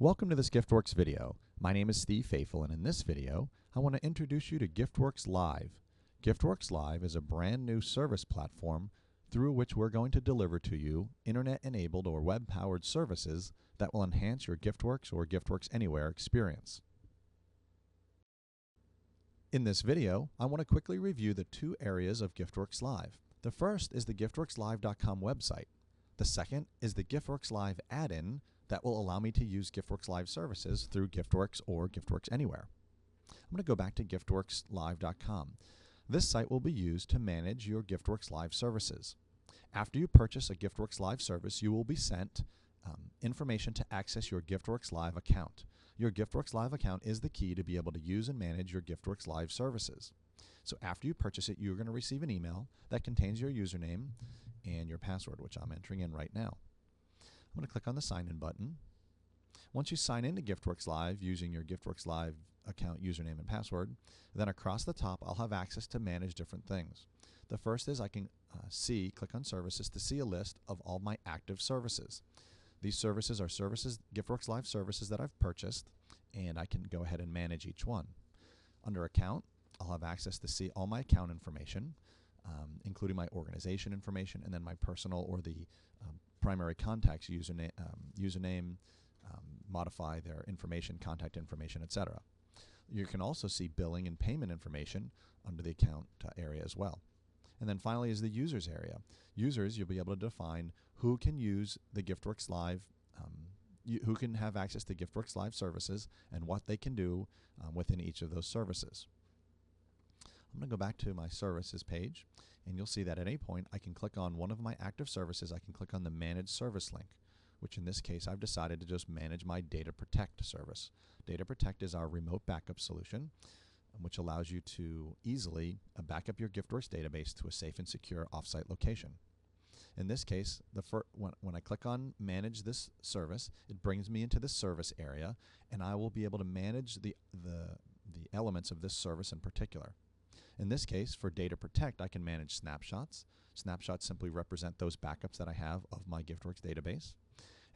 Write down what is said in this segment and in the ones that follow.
Welcome to this GiftWorks video. My name is Steve Faithful, and in this video, I want to introduce you to GiftWorks Live. GiftWorks Live is a brand new service platform through which we're going to deliver to you internet-enabled or web-powered services that will enhance your GiftWorks or GiftWorks Anywhere experience. In this video, I want to quickly review the two areas of GiftWorks Live. The first is the GiftWorksLive.com website. The second is the GiftWorks Live add-in that will allow me to use GiftWorks Live services through GiftWorks or GiftWorks Anywhere. I'm going to go back to GiftWorksLive.com. This site will be used to manage your GiftWorks Live services. After you purchase a GiftWorks Live service, you will be sent information to access your GiftWorks Live account. Your GiftWorks Live account is the key to be able to use and manage your GiftWorks Live services. So after you purchase it, you're going to receive an email that contains your username and your password, which I'm entering in right now. I'm going to click on the sign in button. Once you sign into GiftWorks Live using your GiftWorks Live account username and password, then across the top I'll have access to manage different things. The first is I can click on services to see a list of all my active services. These services are GiftWorks Live services that I've purchased, and I can go ahead and manage each one. Under account, I'll have access to see all my account information, including my organization information, and then my personal or the primary contact's username, modify their information, contact information, etc. You can also see billing and payment information under the account area as well. And then finally is the users area. Users, you'll be able to define who can use the GiftWorks Live, who can have access to GiftWorks Live services and what they can do within each of those services. I'm going to go back to my services page, and you'll see that at any point I can click on one of my active services. I can click on the Manage Service link, which in this case I've decided to just manage my Data Protect service. Data Protect is our remote backup solution, which allows you to easily back up your GiftWorks database to a safe and secure offsite location. In this case, when I click on Manage this service, it brings me into the service area, and I will be able to manage the elements of this service in particular. In this case, for Data Protect, I can manage snapshots. Snapshots simply represent those backups that I have of my GiftWorks database.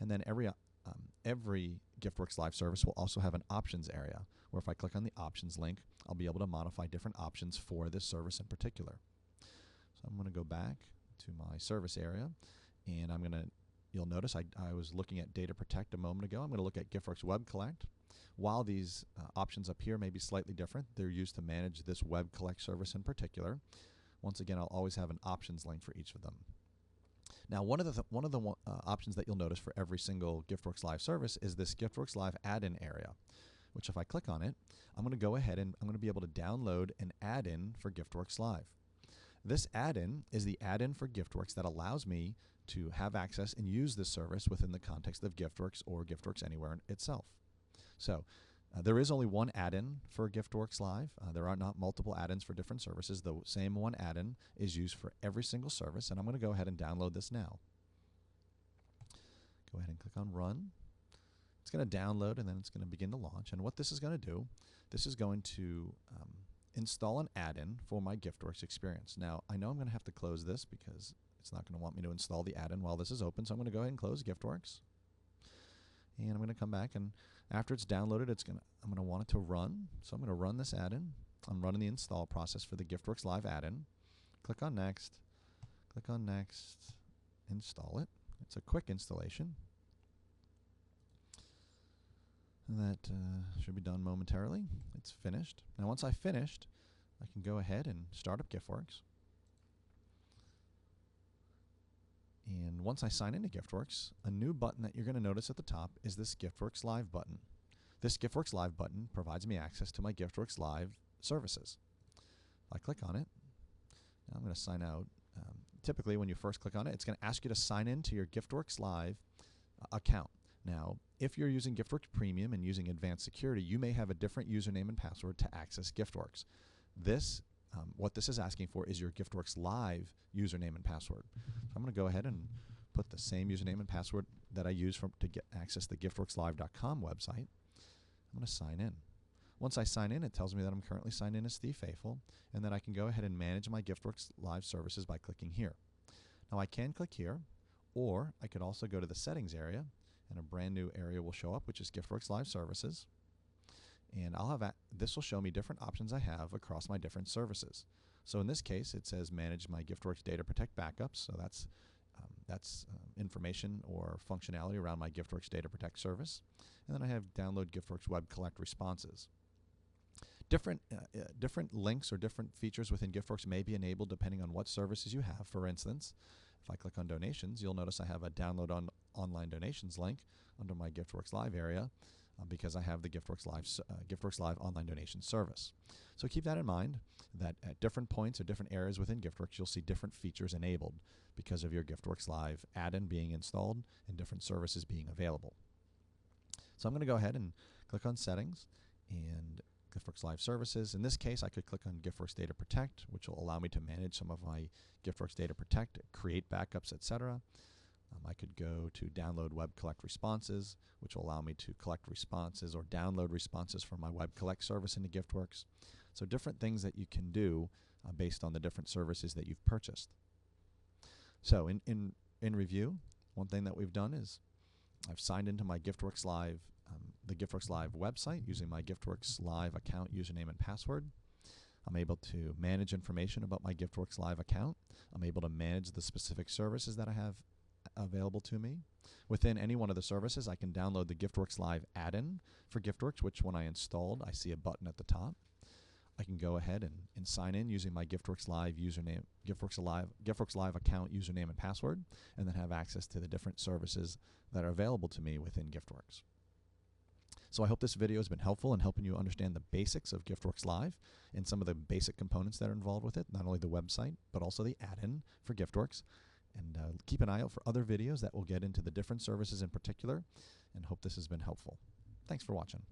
And then every GiftWorks Live service will also have an options area, where if I click on the options link, I'll be able to modify different options for this service in particular. So I'm going to go back to my service area, and you'll notice I was looking at Data Protect a moment ago. I'm going to look at GiftWorks Web Collect. While these options up here may be slightly different, they're used to manage this Web Collect service in particular. Once again, I'll always have an options link for each of them. Now, one of the options that you'll notice for every single GiftWorks Live service is this GiftWorks Live add-in area, which if I click on it, I'm going to go ahead and I'm going to be able to download an add-in for GiftWorks Live. This add-in is the add-in for GiftWorks that allows me to have access and use this service within the context of GiftWorks or GiftWorks Anywhere itself. So there is only one add-in for GiftWorks Live. There are not multiple add-ins for different services. The same one add-in is used for every single service, and I'm going to go ahead and download this now. Go ahead and click on Run. It's going to download, and then it's going to begin to launch. And what this is going to do, this is going to install an add-in for my GiftWorks experience. Now, I know I'm going to have to close this because it's not going to want me to install the add-in while this is open, so I'm going to go ahead and close GiftWorks. And I'm going to come back, and after it's downloaded, I'm going to want it to run. So I'm going to run this add-in. I'm running the install process for the GiftWorks Live add-in. Click on Next. Click on Next. Install it. It's a quick installation. And that should be done momentarily. It's finished. Now once I've finished, I can go ahead and start up GiftWorks. And once I sign into GiftWorks, a new button that you're going to notice at the top is this GiftWorks Live button. This GiftWorks Live button provides me access to my GiftWorks Live services. If I click on it, now I'm going to sign out. Typically, when you first click on it, it's going to ask you to sign in to your GiftWorks Live account. Now, if you're using GiftWorks Premium and using Advanced Security, you may have a different username and password to access GiftWorks. What this is asking for is your GiftWorks Live username and password. So I'm going to go ahead and put the same username and password that I use to get access to the GiftWorksLive.com website. I'm going to sign in. Once I sign in, it tells me that I'm currently signed in as Steve Faithful, and that I can go ahead and manage my GiftWorks Live services by clicking here. Now I can click here, or I could also go to the settings area and a brand new area will show up, which is GiftWorks Live Services. And I'll have this will show me different options I have across my different services. So in this case, it says manage my GiftWorks Data Protect backups. So that's information or functionality around my GiftWorks Data Protect service. And then I have download GiftWorks Web Collect responses. Different links or different features within GiftWorks may be enabled depending on what services you have. For instance, if I click on donations, you'll notice I have a download on online donations link under my GiftWorks Live area because I have the GiftWorks Live online donation service. So keep that in mind, that at different points or different areas within GiftWorks, you'll see different features enabled because of your GiftWorks Live add-in being installed and different services being available. So I'm going to go ahead and click on Settings and GiftWorks Live Services. In this case, I could click on GiftWorks Data Protect, which will allow me to manage some of my GiftWorks Data Protect, create backups, etc. I could go to Download Web Collect Responses, which will allow me to collect responses or download responses from my Web Collect service into GiftWorks. So different things that you can do based on the different services that you've purchased. So in review, one thing that we've done is I've signed into my GiftWorks Live, the GiftWorks Live website using my GiftWorks Live account username and password. I'm able to manage information about my GiftWorks Live account. I'm able to manage the specific services that I have available to me. Within any one of the services, I can download the GiftWorks Live add-in for GiftWorks, which when I installed, I see a button at the top. I can go ahead and sign in using my GiftWorks Live username, GiftWorks Live account username and password, and then have access to the different services that are available to me within GiftWorks. So I hope this video has been helpful in helping you understand the basics of GiftWorks Live and some of the basic components that are involved with it, not only the website, but also the add-in for GiftWorks. And keep an eye out for other videos that will get into the different services in particular, and hope this has been helpful. Thanks for watching.